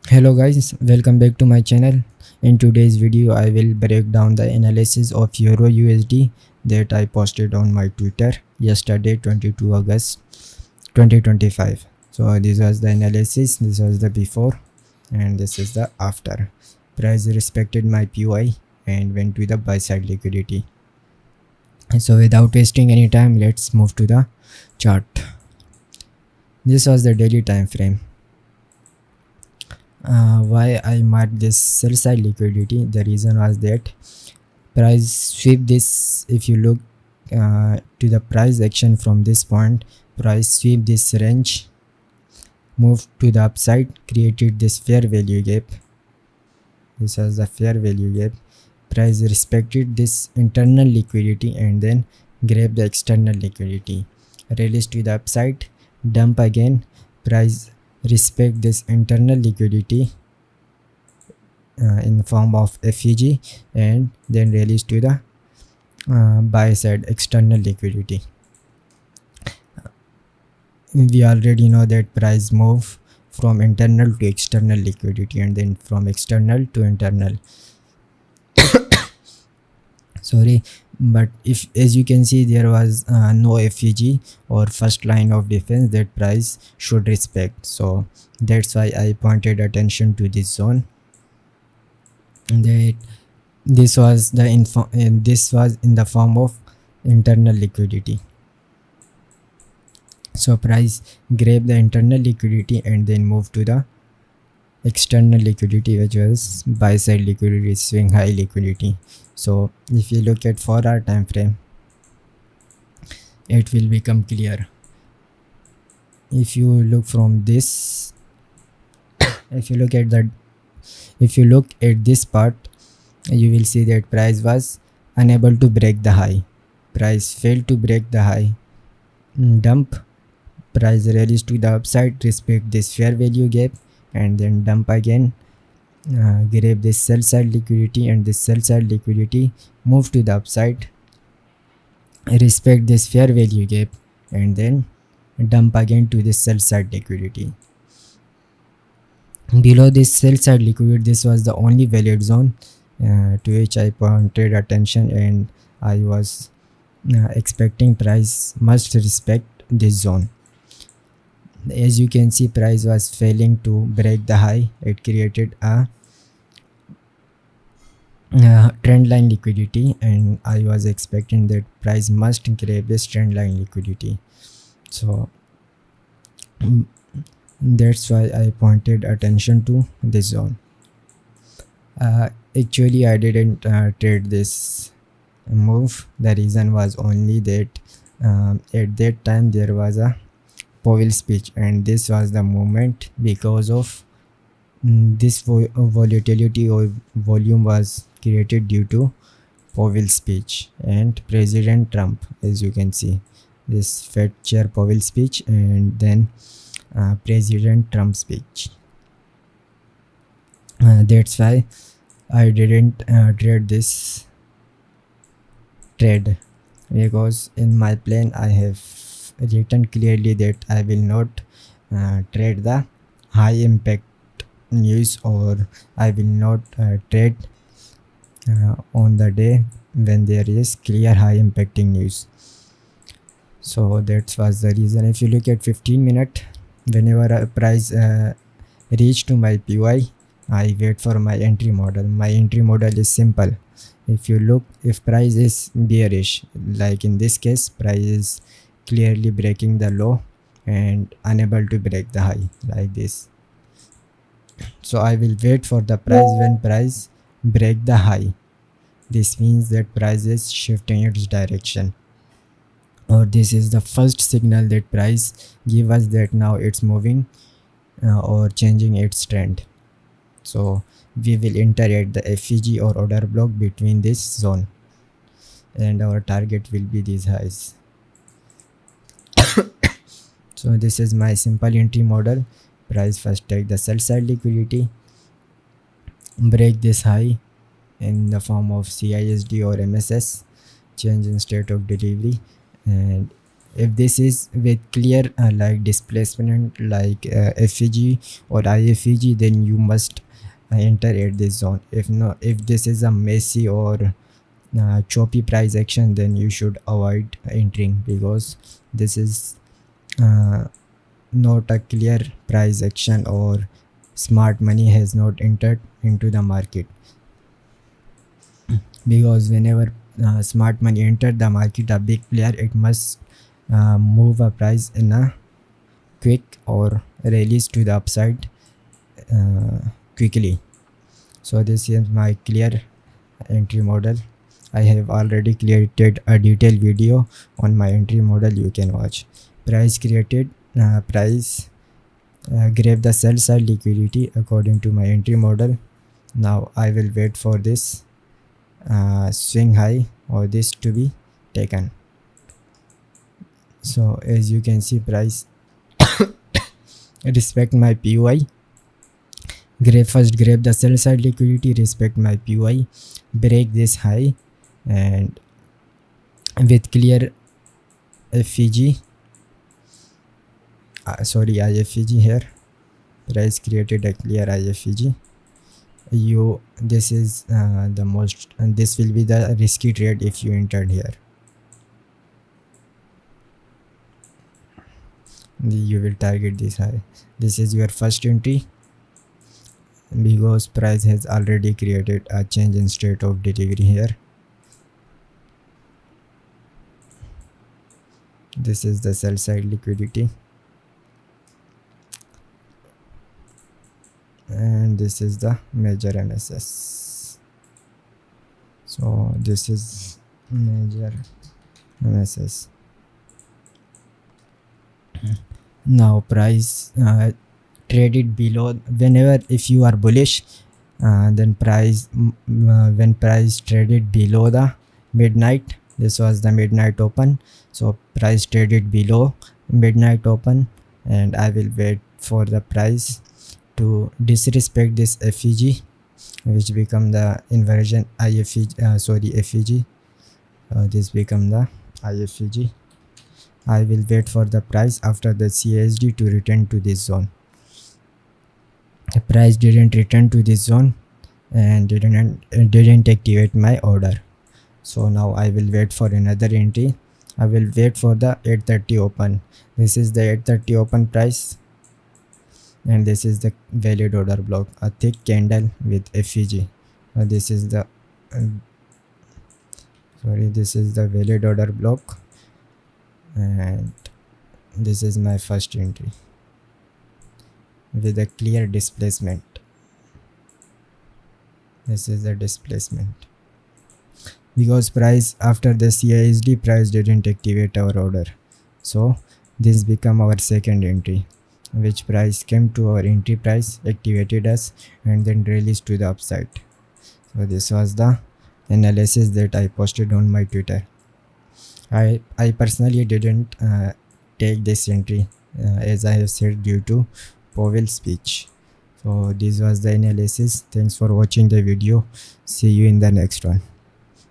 Hello guys, welcome back to my channel. In today's video I will break down the analysis of EURUSD that I posted on my Twitter yesterday 22 August 2025. So this was the analysis, this was the before and this is the after. Price respected my POI and went to the buy side liquidity. So without wasting any time, let's move to the chart. This was the daily time frame. Why I marked this sell side liquidity, the reason was that price sweep this. If you look to the price action from this point, price sweep this range, moved to the upside, created this fair value gap. This was the fair value gap. Price respected this internal liquidity and then grabbed the external liquidity, released to the upside, dump again. Price respect this internal liquidity in form of FEG and then release to the buy side external liquidity. We already know that price move from internal to external liquidity and then from external to internal. Sorry, but if, as you can see, there was no FEG or first line of defense that price should respect, so that's why I pointed attention to this zone, that this was in the form of internal liquidity. So price grab the internal liquidity and then move to the external liquidity, which was buy side liquidity, swing high liquidity. So if you look at 4-hour time frame, it will become clear. If you look from this, if you look at this part, you will see that price was unable to break the high. Price failed to break the high, dump. Price rallies to the upside, respect this fair value gap and then dump again, grab this sell side liquidity and this sell side liquidity, move to the upside, respect this fair value gap and then dump again to this sell side liquidity. Below this sell side liquidity, this was the only valid zone to which I pointed attention, and I was expecting price must respect this zone. As you can see, price was failing to break the high. It created a trend line liquidity, and I was expecting that price must grab this trend line liquidity. So that's why I pointed attention to this zone. Actually, I didn't trade this move. The reason was only that at that time there was a Powell speech, and this was the moment because of this volatility or volume was created due to Powell speech and President Trump. As you can see, this Fed Chair Powell speech and then President Trump speech. That's why I didn't trade this trade, because in my plan I have written clearly that I will not trade the high impact news, or I will not trade on the day when there is clear high impacting news. So that was the reason. If you look at 15-minute, whenever a price reach to my PY, I wait for my entry model. My entry model is simple. If you look, if price is bearish, like in this case, price is clearly breaking the low and unable to break the high like this. So I will wait for the price. When price break the high, this means that price is shifting its direction, or this is the first signal that price give us that now it's moving or changing its trend. So we will enter at the FEG or order block between this zone, and our target will be these highs. So this is my simple entry model. Price first take the sell side liquidity, break this high in the form of CISD or MSS, change in state of delivery, and if this is with clear like displacement like FEG or IFEG, then you must enter at this zone. If not, if this is a messy or choppy price action, then you should avoid entering, because this is uh, not a clear price action, or smart money has not entered into the market. Because whenever smart money enter the market, a big player, it must move a price in a quick or release to the upside quickly. So this is my clear entry model. I have already created a detailed video on my entry model, you can watch. Price created, price grab the sell side liquidity according to my entry model. Now I will wait for this swing high or this to be taken. So as you can see, price respect my POI. First grab the sell side liquidity, respect my POI, break this high, and with clear FEG, sorry, IFEG here, price created a clear IFEG. This is the most, and this will be the risky trade if you entered here. You will target this high. This is your first entry, because price has already created a change in state of delivery here. This is the sell side liquidity, and this is the major MSS. So this is major MSS. Now price traded below, whenever if you are bullish, then price when price traded below the midnight, this was the midnight open, so price traded below midnight open, and I will wait for the price to disrespect this FEG, which become the inversion IFEG, sorry, FEG, this become the IFEG. I will wait for the price after the CASD to return to this zone. The price didn't return to this zone and didn't activate my order. So now I will wait for another entry. I will wait for the 830 open. This is the 830 open price, and this is the valid order block, a thick candle with FEG. This is the this is the valid order block, and this is my first entry with a clear displacement. This is the displacement, because price after the CISD price didn't activate our order, so this become our second entry, which price came to our entry price, activated us, and then released to the upside. So this was the analysis that I posted on my Twitter. I personally didn't take this entry, as I have said, due to Powell's speech. So this was the analysis. Thanks for watching the video. See you in the next one.